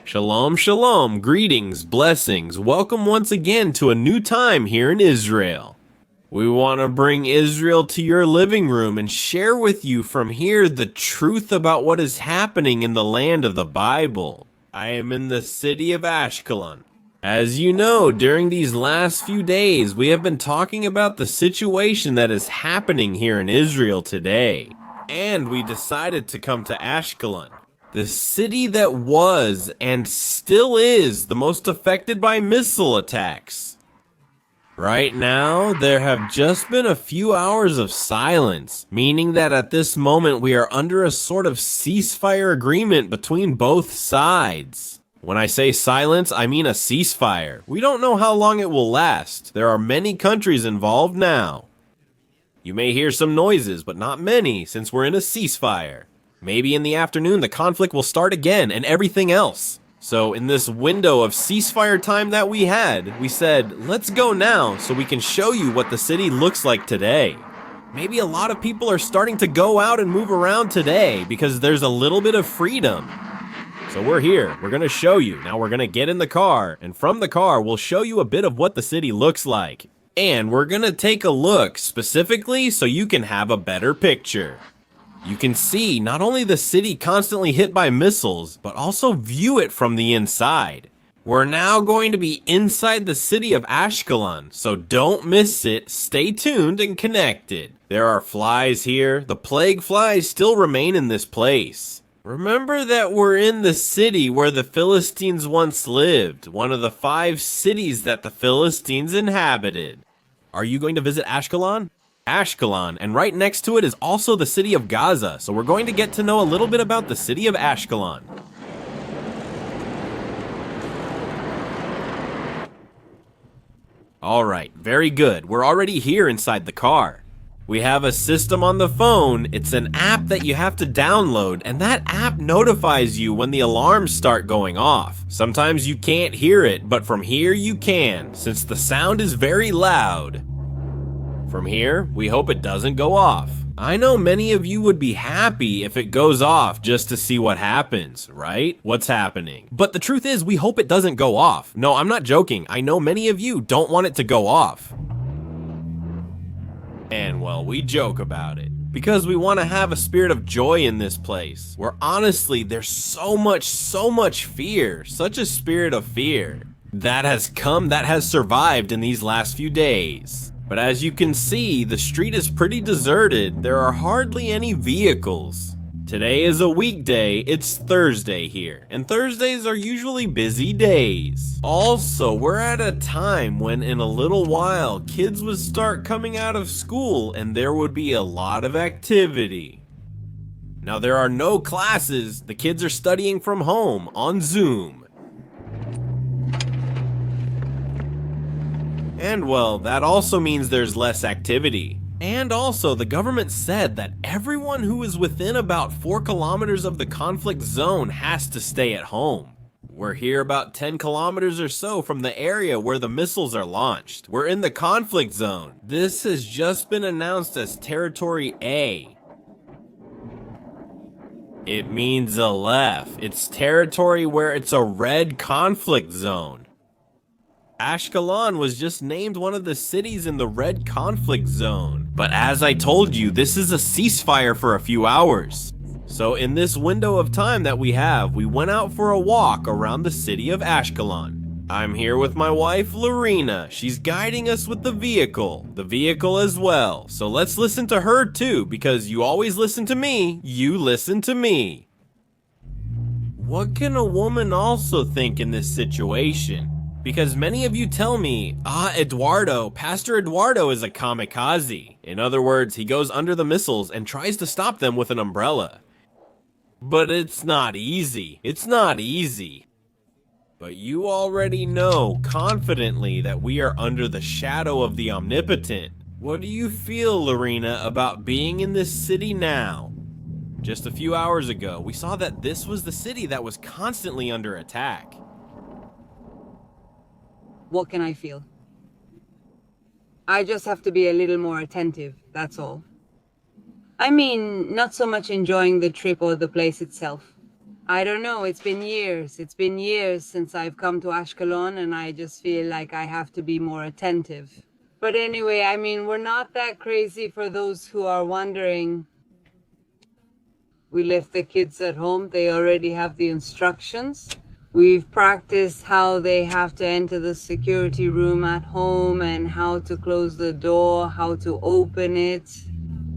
Shalom, shalom, greetings, blessings. Welcome once again to a new time here in Israel. We want to bring Israel to your living room and share with you from here the truth about what is happening in the land of the Bible. I am in the city of Ashkelon. As you know, during these last few days, we have been talking about the situation that is happening here in Israel today. And we decided to come to Ashkelon, the city that was and still is the most affected by missile attacks. Right now, there have just been a few hours of silence, meaning that at this moment we are under a sort of ceasefire agreement between both sides. When I say silence, I mean a ceasefire. We don't know how long it will last. There are many countries involved now. You may hear some noises, but not many, since we're in a ceasefire. Maybe in the afternoon the conflict will start again and everything else. So in this window of ceasefire time that we had, we said, let's go now so we can show you what the city looks like today. Maybe a lot of people are starting to go out and move around today because there's a little bit of freedom. So we're here, we're gonna show you. Now we're gonna get in the car, and from the car we'll show you a bit of what the city looks like. And we're gonna take a look specifically so you can have a better picture. You can see not only the city constantly hit by missiles, but also view it from the inside. We're now going to be inside the city of Ashkelon, so don't miss it. Stay tuned and connected. There are flies here. The plague flies still remain in this place. Remember that we're in the city where the Philistines once lived, one of the 5 cities that the Philistines inhabited. Are you going to visit Ashkelon? Ashkelon, and right next to it is also the city of Gaza, so we're going to get to know a little bit about the city of Ashkelon. Alright, very good. We're already here inside the car. We have a system on the phone. It's an app that you have to download, and that app notifies you when the alarms start going off. Sometimes you can't hear it, but from here you can, since the sound is very loud. From here, we hope it doesn't go off. I know many of you would be happy if it goes off just to see what happens, right? What's happening? But the truth is, we hope it doesn't go off. No, I'm not joking. I know many of you don't want it to go off. And well, we joke about it because we want to have a spirit of joy in this place, where honestly, there's so much fear, such a spirit of fear that has come, that has survived in these last few days. But as you can see, the street is pretty deserted. There are hardly any vehicles. Today is a weekday, it's Thursday here, and Thursdays are usually busy days. Also, we're at a time when in a little while, kids would start coming out of school and there would be a lot of activity. Now there are no classes, the kids are studying from home on Zoom. And well, that also means there's less activity. And also, the government said that everyone who is within about 4 kilometers of the conflict zone has to stay at home. We're here about 10 kilometers or so from the area where the missiles are launched. We're in the conflict zone. This has just been announced as Territory A. It means Aleph. It's territory where it's a red conflict zone. Ashkelon was just named one of the cities in the red conflict zone. But as I told you, this is a ceasefire for a few hours. So in this window of time that we have, we went out for a walk around the city of Ashkelon. I'm here with my wife, Lorena. She's guiding us with the vehicle as well. So let's listen to her too, because you always listen to me, you listen to me. What can a woman also think in this situation? Because many of you tell me, Pastor Eduardo is a kamikaze. In other words, he goes under the missiles and tries to stop them with an umbrella. But it's not easy. It's not easy. But you already know confidently that we are under the shadow of the omnipotent. What do you feel, Lorena, about being in this city now? Just a few hours ago, we saw that this was the city that was constantly under attack. What can I feel? I just have to be a little more attentive, that's all. I mean, not so much enjoying the trip or the place itself. I don't know, it's been years. It's been years since I've come to Ashkelon, and I just feel like I have to be more attentive. But anyway, I mean, we're not that crazy for those who are wondering. We left the kids at home. They already have the instructions. We've practiced how they have to enter the security room at home and how to close the door, how to open it.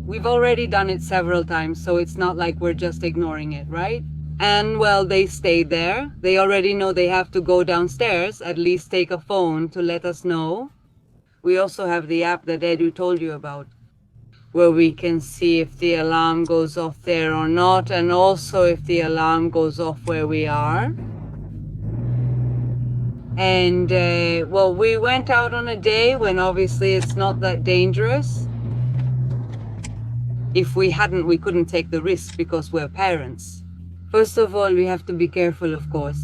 We've already done it several times, so it's not like we're just ignoring it, right? And well, they stayed there. They already know they have to go downstairs, at least take a phone to let us know. We also have the app that Edu told you about, where we can see if the alarm goes off there or not, and also if the alarm goes off where we are. And, well, we went out on a day when obviously it's not that dangerous. If we hadn't, we couldn't take the risk because we're parents. First of all, we have to be careful, of course.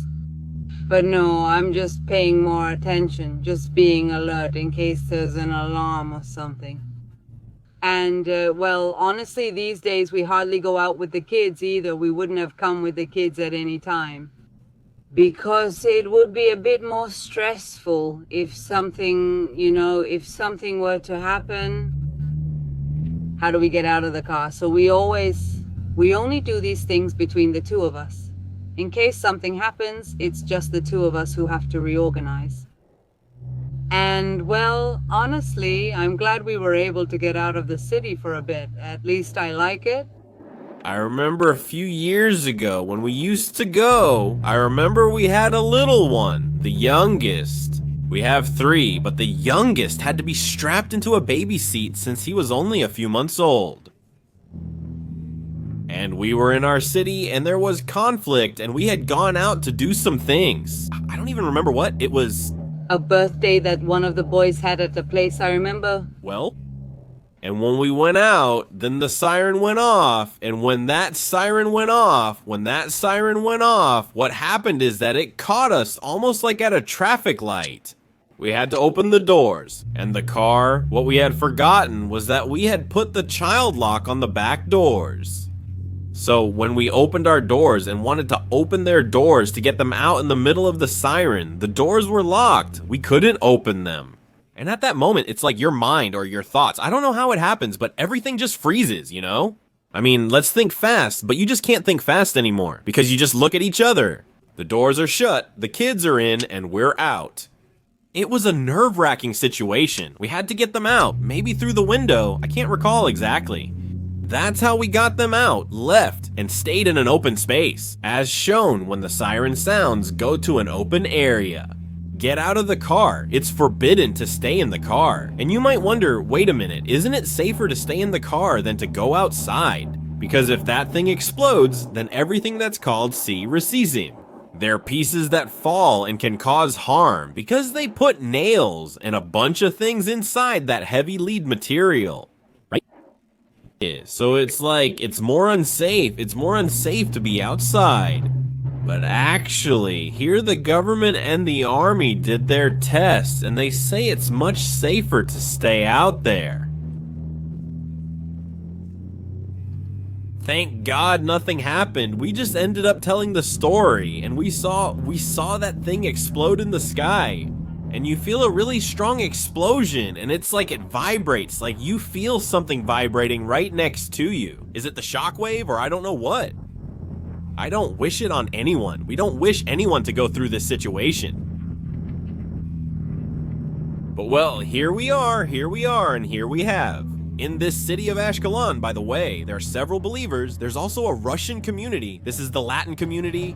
But no, I'm just paying more attention, just being alert in case there's an alarm or something. And, well, honestly, these days we hardly go out with the kids either. We wouldn't have come with the kids at any time, because it would be a bit more stressful if something, if something were to happen. How do we get out of the car? So we only do these things between the two of us. In case something happens, it's just the two of us who have to reorganize. And, well, honestly, I'm glad we were able to get out of the city for a bit. At least I like it. I remember a few years ago when we used to go, I remember we had a little one, the youngest. We have 3, but the youngest had to be strapped into a baby seat since he was only a few months old. And we were in our city and there was conflict and we had gone out to do some things. I don't even remember what it was. A birthday that one of the boys had at the place, I remember. Well, and when we went out, then the siren went off, and when that siren went off, what happened is that it caught us almost like at a traffic light. We had to open the doors, and the car, what we had forgotten was that we had put the child lock on the back doors. So when we opened our doors and wanted to open their doors to get them out in the middle of the siren, the doors were locked. We couldn't open them. And at that moment, it's like your mind or your thoughts. I don't know how it happens, but everything just freezes, you know? I mean, let's think fast, but you just can't think fast anymore because you just look at each other. The doors are shut, the kids are in, and we're out. It was a nerve-wracking situation. We had to get them out, maybe through the window. I can't recall exactly. That's how we got them out, left, and stayed in an open space. As shown, when the siren sounds, go to an open area. Get out of the car. It's forbidden to stay in the car. And you might wonder, wait a minute, isn't it safer to stay in the car than to go outside? Because if that thing explodes, then everything that's called ceasefire. They're pieces that fall and can cause harm because they put nails and a bunch of things inside that heavy lead material. So it's like, it's more unsafe to be outside. But actually, here the government and the army did their tests, and they say it's much safer to stay out there. Thank God nothing happened. We just ended up telling the story, and we saw that thing explode in the sky. And you feel a really strong explosion, and it's like it vibrates, like you feel something vibrating right next to you. Is it the shockwave, or I don't know what? I don't wish it on anyone. We don't wish anyone to go through this situation. But well, here we are, and here we have. In this city of Ashkelon, by the way, there are several believers. There's also a Russian community. This is the Latin community.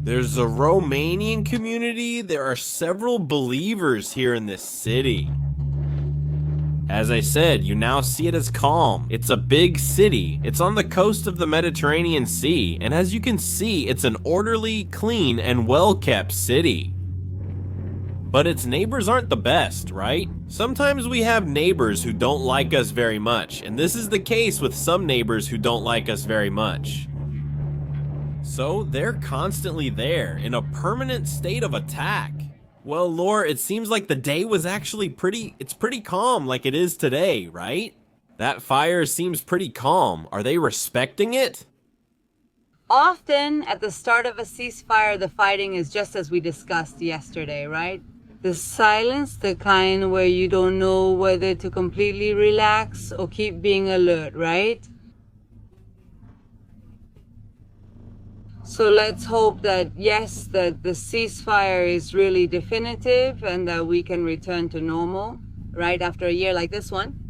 There's a Romanian community. There are several believers here in this city. As I said, you now see it as calm. It's a big city. It's on the coast of the Mediterranean Sea, and as you can see, it's an orderly, clean, and well-kept city. But its neighbors aren't the best, right? Sometimes we have neighbors who don't like us very much, and this is the case with some neighbors who don't like us very much. So they're constantly there, in a permanent state of attack. Well, Lore, it seems like the day was actually pretty calm like it is today, right? That fire seems pretty calm. Are they respecting it? Often, at the start of a ceasefire, the fighting is just as we discussed yesterday, right? The silence, the kind where you don't know whether to completely relax or keep being alert, right? So let's hope that, yes, that the ceasefire is really definitive and that we can return to normal, right, after a year like this one.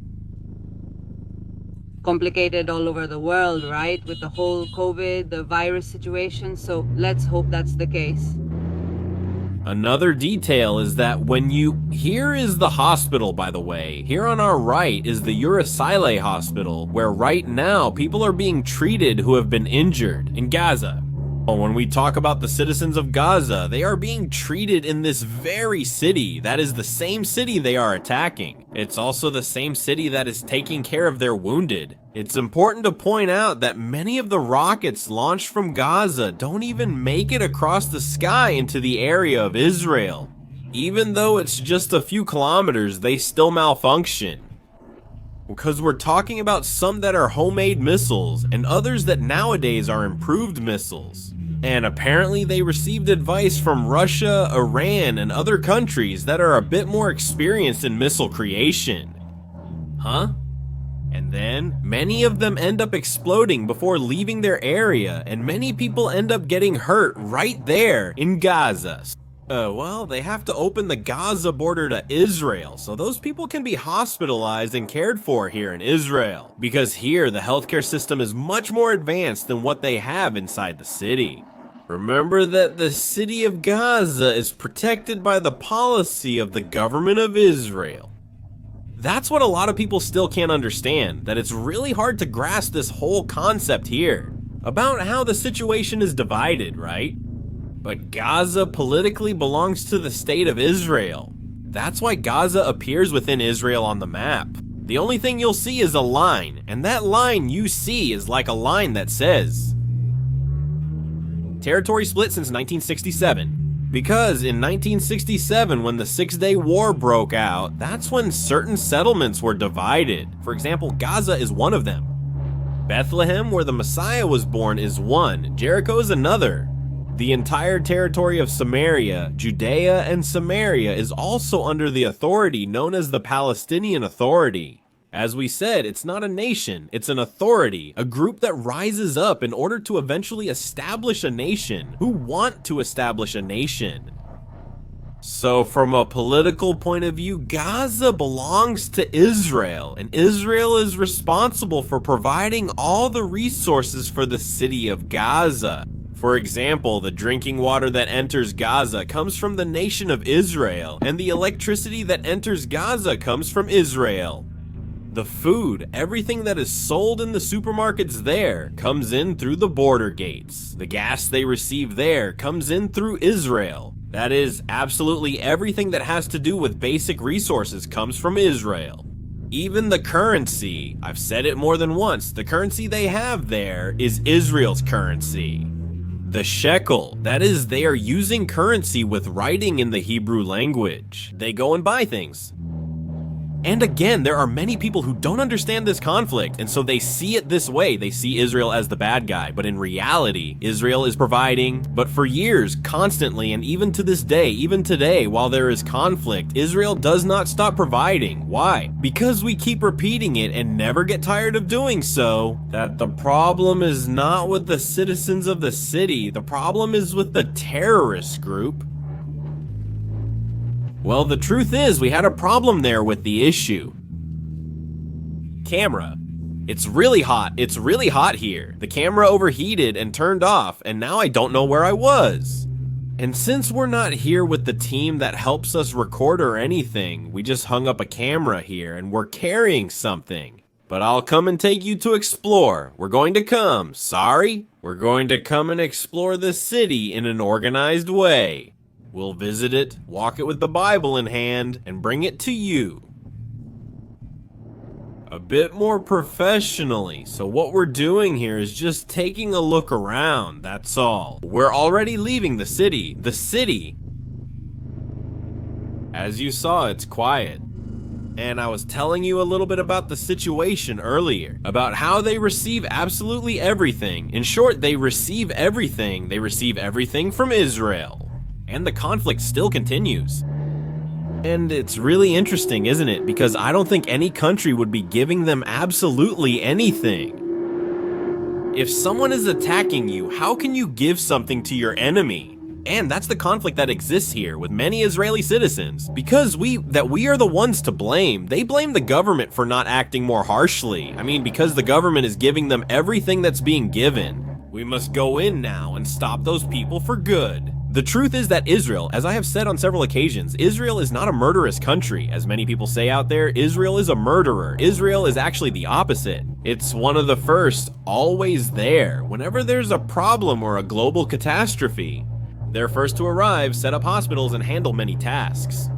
Complicated all over the world, right, with the whole COVID, the virus situation, so let's hope that's the case. Another detail is that here is the hospital, by the way. Here on our right is the Israeli hospital, where right now people are being treated who have been injured in Gaza. When we talk about the citizens of Gaza, they are being treated in this very city. That is the same city they are attacking. It's also the same city that is taking care of their wounded. It's important to point out that many of the rockets launched from Gaza don't even make it across the sky into the area of Israel. Even though it's just a few kilometers, they still malfunction. Because we're talking about some that are homemade missiles and others that nowadays are improved missiles. And apparently they received advice from Russia, Iran, and other countries that are a bit more experienced in missile creation. Huh? And then, many of them end up exploding before leaving their area, and many people end up getting hurt right there in Gaza. Well, they have to open the Gaza border to Israel, so those people can be hospitalized and cared for here in Israel. Because here, the healthcare system is much more advanced than what they have inside the city. Remember that the city of Gaza is protected by the policy of the government of Israel. That's what a lot of people still can't understand, that it's really hard to grasp this whole concept here, about how the situation is divided, right? But Gaza politically belongs to the state of Israel. That's why Gaza appears within Israel on the map. The only thing you'll see is a line, and that line you see is like a line that says, territory split since 1967. Because in 1967, when the Six-Day War broke out, that's when certain settlements were divided. For example, Gaza is one of them. Bethlehem, where the Messiah was born, is one. Jericho is another. The entire territory of Samaria, Judea, and Samaria is also under the authority known as the Palestinian Authority. As we said, it's not a nation, it's an authority, a group that rises up in order to eventually establish a nation, who want to establish a nation. So from a political point of view, Gaza belongs to Israel, and Israel is responsible for providing all the resources for the city of Gaza. For example, the drinking water that enters Gaza comes from the nation of Israel, and the electricity that enters Gaza comes from Israel. The food, everything that is sold in the supermarkets there, comes in through the border gates. The gas they receive there comes in through Israel. That is, absolutely everything that has to do with basic resources comes from Israel. Even the currency, I've said it more than once, the currency they have there is Israel's currency. The shekel, that is, they are using currency with writing in the Hebrew language. They go and buy things. And again, there are many people who don't understand this conflict, and so they see it this way. They see Israel as the bad guy, but in reality, Israel is providing. But for years, constantly, and even to this day, even today, while there is conflict, Israel does not stop providing. Why? Because we keep repeating it and never get tired of doing so, that the problem is not with the citizens of the city, the problem is with the terrorist group. Well, the truth is, we had a problem there with the issue. Camera. It's really hot. It's really hot here. The camera overheated and turned off, and now I don't know where I was. And since we're not here with the team that helps us record or anything, we just hung up a camera here and we're carrying something. But I'll come and take you to explore. We're going to come. Sorry? We're going to come and explore the city in an organized way. We'll visit it, walk it with the Bible in hand, and bring it to you. A bit more professionally, so what we're doing here is just taking a look around, that's all. We're already leaving the city. The city! As you saw, it's quiet. And I was telling you a little bit about the situation earlier, about how they receive absolutely everything. In short, they receive everything. They receive everything from Israel. And the conflict still continues. And it's really interesting, isn't it? Because I don't think any country would be giving them absolutely anything. If someone is attacking you, how can you give something to your enemy? And that's the conflict that exists here with many Israeli citizens. Because we are the ones to blame. They blame the government for not acting more harshly. I mean, because the government is giving them everything that's being given. We must go in now and stop those people for good. The truth is that Israel, as I have said on several occasions, Israel is not a murderous country. As many people say out there, Israel is a murderer. Israel is actually the opposite. It's one of the first, always there. Whenever there's a problem or a global catastrophe, they're first to arrive, set up hospitals, and handle many tasks.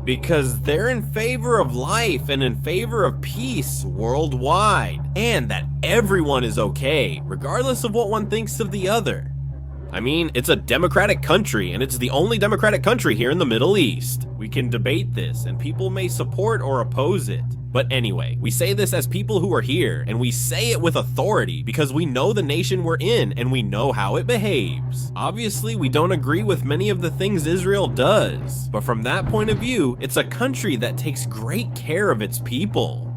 Because they're in favor of life and in favor of peace worldwide. And that everyone is okay, regardless of what one thinks of the other. I mean, it's a democratic country, and it's the only democratic country here in the Middle East. We can debate this, and people may support or oppose it. But anyway, we say this as people who are here, and we say it with authority because we know the nation we're in, and we know how it behaves. Obviously, we don't agree with many of the things Israel does, but from that point of view, it's a country that takes great care of its people.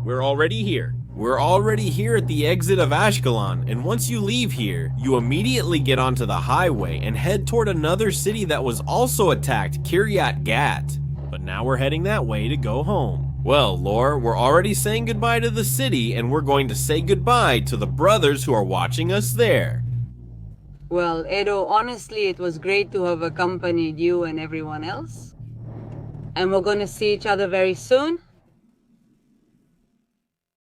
We're already here. We're already here at the exit of Ashkelon, and once you leave here, you immediately get onto the highway and head toward another city that was also attacked, Kiryat Gat. But now we're heading that way to go home. Well, Lore, we're already saying goodbye to the city, and we're going to say goodbye to the brothers who are watching us there. Well, Edo, honestly, it was great to have accompanied you and everyone else. And we're going to see each other very soon.